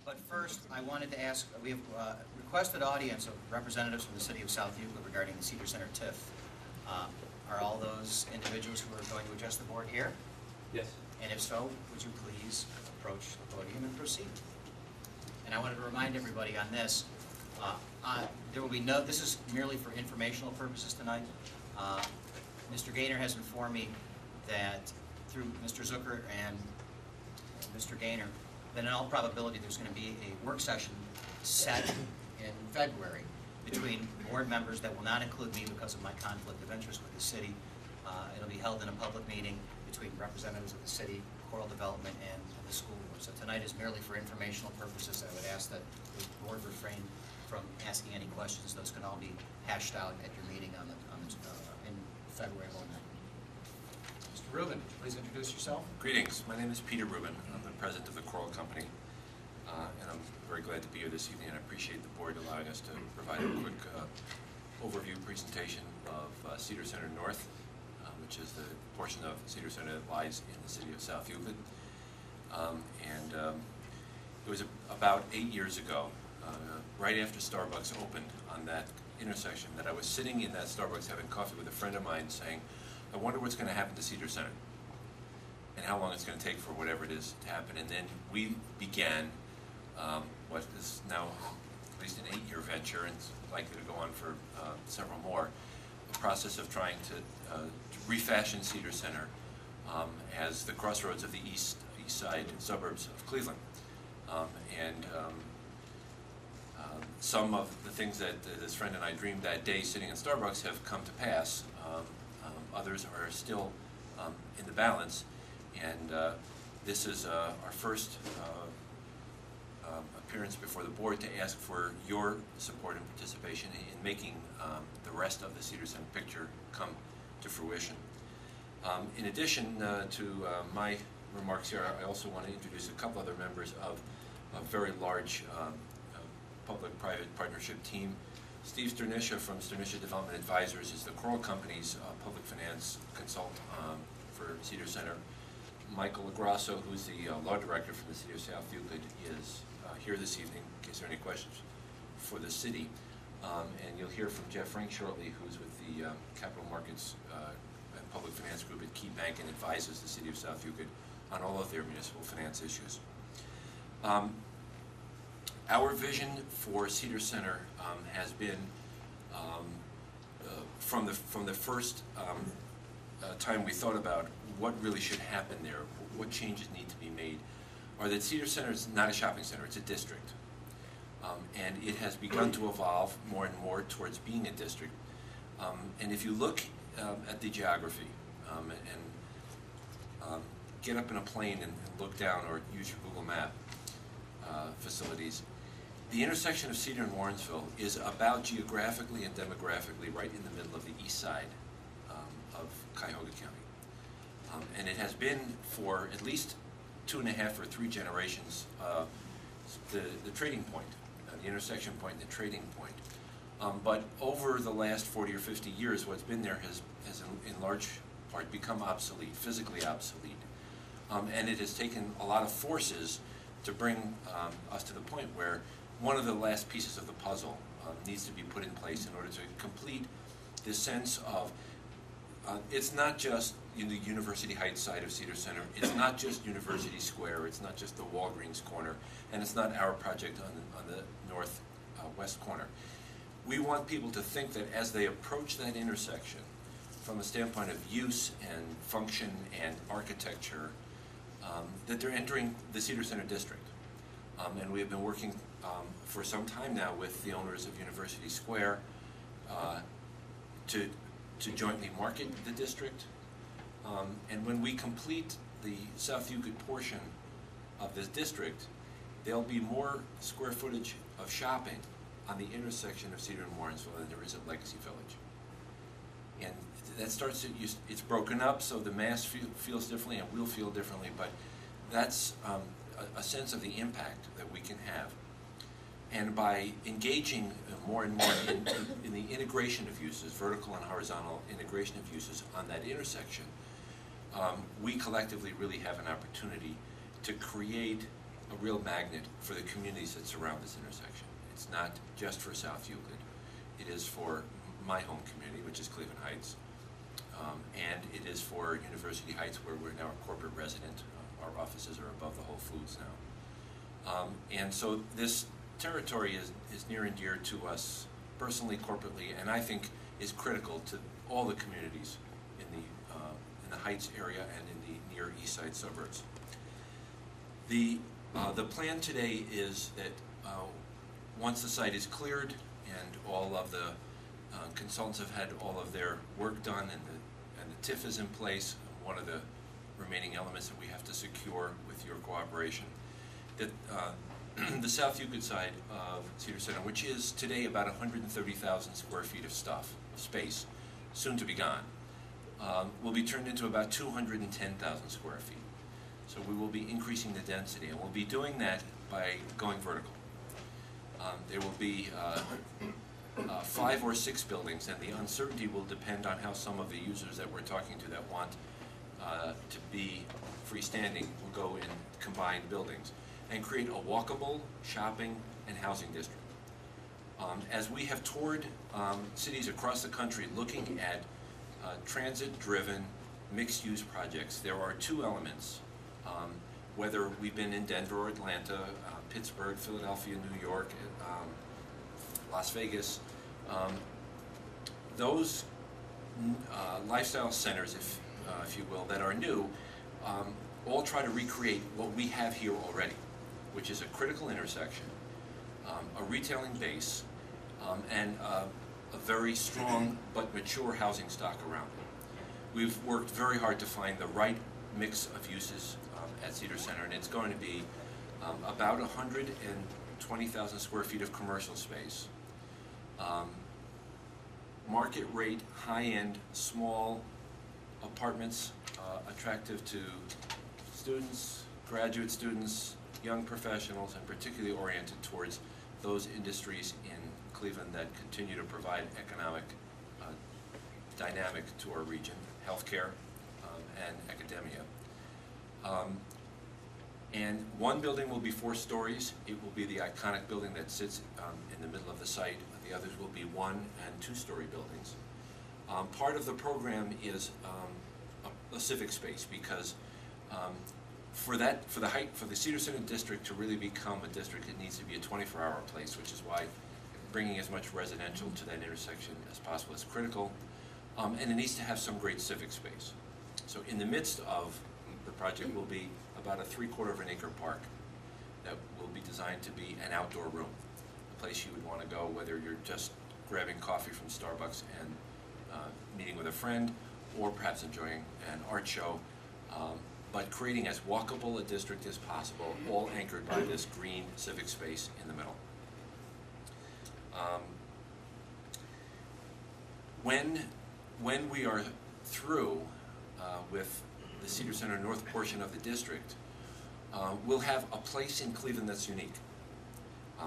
But first, I wanted to ask, we have requested audience of representatives from the city of South Euclid regarding the Senior Center TIF. Are all those individuals who are going to address the board here? Yes. And if so, would you please approach the podium and proceed? And I wanted to remind everybody on this, there will be no, this is merely for informational purposes tonight. Mr. Gaynor has informed me that through Mr. Zucker and Mr. Gaynor, that in all probability there's going to be a work session set in February between board members that will not include me because of my conflict of interest with the city. It'll be held in a public meeting between representatives of the city, Coral Development, and the school board. So tonight is merely for informational purposes. I would ask that the board refrain from asking any questions. Those can all be hashed out at your meeting in February 1. Mr. Rubin, would you please introduce yourself? Greetings. My name is Peter Rubin. I'm the president of the Coral Company, and I'm very glad to be here this evening, and I appreciate the board allowing us to provide a quick overview presentation of Cedar Center North, which is the portion of Cedar Center that lies in the city of South Euclid. It was about 8 years ago, right after Starbucks opened on that intersection, that I was sitting in that Starbucks having coffee with a friend of mine saying, I wonder what's going to happen to Cedar Center and how long it's going to take for whatever it is to happen. And then we began what is now at least an 8-year venture, and it's likely to go on for several more, a process of trying to refashion Cedar Center as the crossroads of the east side suburbs of Cleveland. Some of the things that this friend and I dreamed that day sitting in Starbucks have come to pass. Others are still in the balance, and this is our first appearance before the board to ask for your support and participation in making the rest of the Cedar Center picture come to fruition. In addition to my remarks here, I also want to introduce a couple other members of a very large public-private partnership team. Steve Sternisha from Sternisha Development Advisors is the Coral Company's public finance consultant for Cedar Center. Michael LaGrasso, who's the law director from the city of South Euclid, is here this evening in case there are any questions for the city. And you'll hear from Jeff Frank shortly, who's with the Capital Markets and Public Finance Group at Key Bank and advises the city of South Euclid on all of their municipal finance issues. Our vision for Cedar Center has been, from the first time we thought about what really should happen there, what changes need to be made, are that Cedar Center is not a shopping center, it's a district. And it has begun to evolve more and more towards being a district. And if you look at the geography and get up in a plane and look down, or use your Google Map facilities, the intersection of Cedar and Warrensville is about geographically and demographically right in the middle of the east side of Cuyahoga County. And it has been for at least 2.5 or 3 generations the trading point, the intersection point and the trading point. But over the last 40 or 50 years, what's been there has in large part become obsolete, physically obsolete. And it has taken a lot of forces to bring us to the point where one of the last pieces of the puzzle needs to be put in place in order to complete this sense of it's not just in the University Heights side of Cedar Center, it's not just University Square, it's not just the Walgreens corner, and it's not our project on the northwest corner. We want people to think that as they approach that intersection from a standpoint of use and function and architecture, that they're entering the Cedar Center district. And we have been working for some time now with the owners of University Square to jointly market the district. And when we complete the South Euclid portion of this district, there'll be more square footage of shopping on the intersection of Cedar and Warrensville than there is at Legacy Village. And that starts to, it's broken up so the mass feels differently and we'll feel differently, but that's a sense of the impact that we can have. And by engaging more and more in the integration of uses, vertical and horizontal integration of uses on that intersection, we collectively really have an opportunity to create a real magnet for the communities that surround this intersection. It's not just for South Euclid. It is for my home community, which is Cleveland Heights, and it is for University Heights, where we're now a corporate resident. Our offices are above the Whole Foods now. And so this territory is near and dear to us personally, corporately, and I think is critical to all the communities in the Heights area and in the near East Side suburbs. The plan today is that once the site is cleared and all of the consultants have had all of their work done and the TIF is in place, one of the remaining elements that we have to secure with your cooperation, that the South Euclid side of Cedar Center, which is today about 130,000 square feet of space, soon to be gone, will be turned into about 210,000 square feet. So we will be increasing the density, and we'll be doing that by going vertical. There will be 5 or 6 buildings, and the uncertainty will depend on how some of the users that we're talking to that want to be freestanding will go in combined buildings and create a walkable shopping and housing district. As we have toured cities across the country looking at transit-driven mixed-use projects, there are 2 elements. Whether we've been in Denver or Atlanta, Pittsburgh, Philadelphia, New York, Las Vegas, those lifestyle centers, if you will, that are new, all try to recreate what we have here already, which is a critical intersection, a retailing base, and a very strong but mature housing stock around it. We've worked very hard to find the right mix of uses at Cedar Center, and it's going to be about 120,000 square feet of commercial space, market rate, high-end, small apartments, attractive to students, graduate students, young professionals, and particularly oriented towards those industries in Cleveland that continue to provide economic dynamic to our region, healthcare and academia. And one building will be 4 stories. It will be the iconic building that sits in the middle of the site. The others will be 1- and 2-story buildings. Part of the program is a civic space, because for the Cedar Center district to really become a district, it needs to be a 24-hour place, which is why bringing as much residential to that intersection as possible is critical. And it needs to have some great civic space. So in the midst of the project will be about a 3/4 of an acre park that will be designed to be an outdoor room, a place you would want to go whether you're just grabbing coffee from Starbucks and meeting with a friend, or perhaps enjoying an art show, but creating as walkable a district as possible, all anchored by this green civic space in the middle. When we are through with the Cedar Center North portion of the district, we'll have a place in Cleveland that's unique.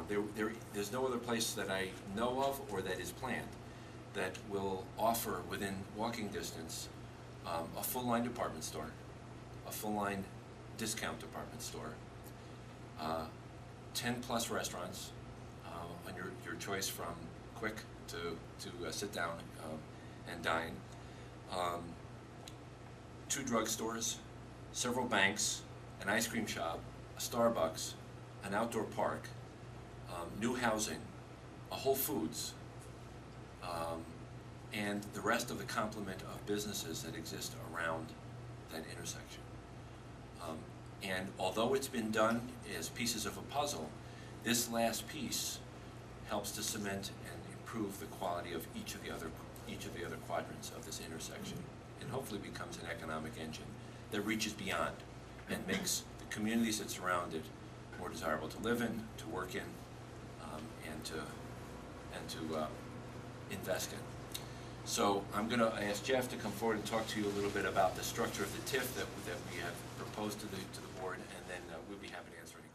There's no other place that I know of or that is planned that will offer within walking distance a full-line department store, a full-line discount department store, 10+ restaurants on your choice from quick to sit down and dine, 2 drugstores, several banks, an ice cream shop, a Starbucks, an outdoor park, new housing, a Whole Foods, and the rest of the complement of businesses that exist around that intersection. And although it's been done as pieces of a puzzle, this last piece helps to cement and improve the quality of each of the other quadrants of this intersection, and hopefully becomes an economic engine that reaches beyond and makes the communities that surround it more desirable to live in, to work in, and to invest in. So I'm going to ask Jeff to come forward and talk to you a little bit about the structure of the TIF that we have proposed to the board, and then we'll be happy to answer any